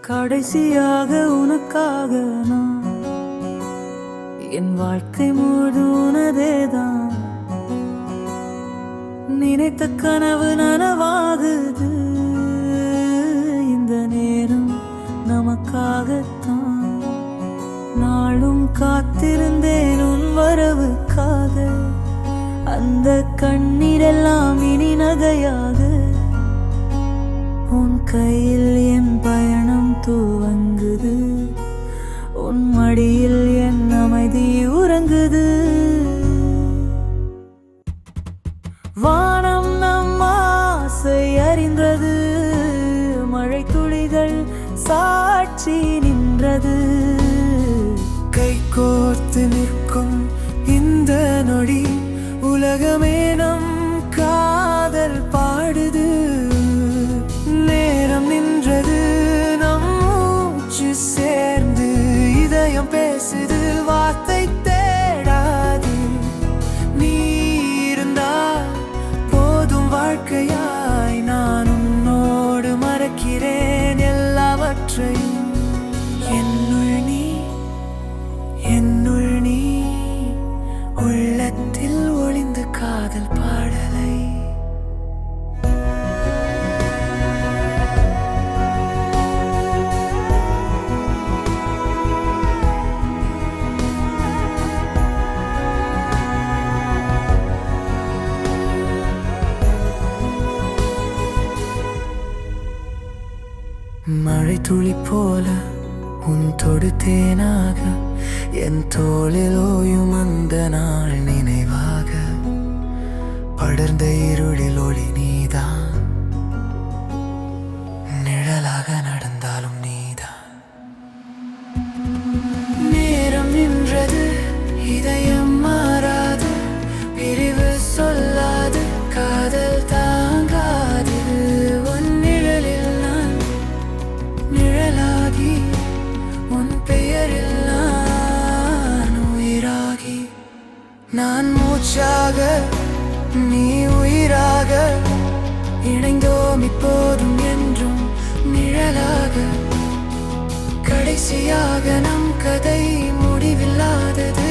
கடைசியாக உனக்காக நான் என் வாழ்க்கை முழுதும் உனதேதான். நினைத்த கனவு நனவாகுது, இந்த நேரம் நமக்காகத்தான். நாளும் காத்திருந்தேன் உன் வரவுக்காக, அந்த கண்ணீரெல்லாம் இனி நகையாக. உன் கையில் என் பயணம் துவங்குது, உன் மடியில் என் அமைதி உறங்குது. வானம் நம் ஆசை அறிந்தது, மழை துளிகள் சாட்சி நின்றது. கை கோர்த்து நிற்கும் இந்த நொடி, உலகமே நம் காதல் பாடுது. நேரம் நின்றது, நம் மூச்சு சேர்ந்து இதயம் பேசுது. வார்த்தை தேடாது, நீ இருந்தால் போதும் வாழ்க்கையாய். நான் உன்னோடு மறக்கிறேன் எல்லாவற்றையும். என்னுள் நீ உள்ளத்தில் ஒளிந்து காதல் பாடலை. மழை துளி போல உன் தொடு தேனாக, என் தோளில் ஓயும் அந்த நாள் நினைவாக. படர்ந்த இருளில் ஒளி நீதான், நிழலாக நடந்தாலும் நீதான். நேரம் நின்றது, இதயம் மாறாது, பிரிவு சொல்லாது, காதல் தாங்காது. உன் நிழலில் நான் நிழலாகி, உன் பெயரில் நான் உயிராகி. நான் மூச்சாக, நீ உயிராக, இணைந்தோம் இப்போதும் என்றும் நிழலாக. கடைசியாக நம் கதை முடிவில்லாதது.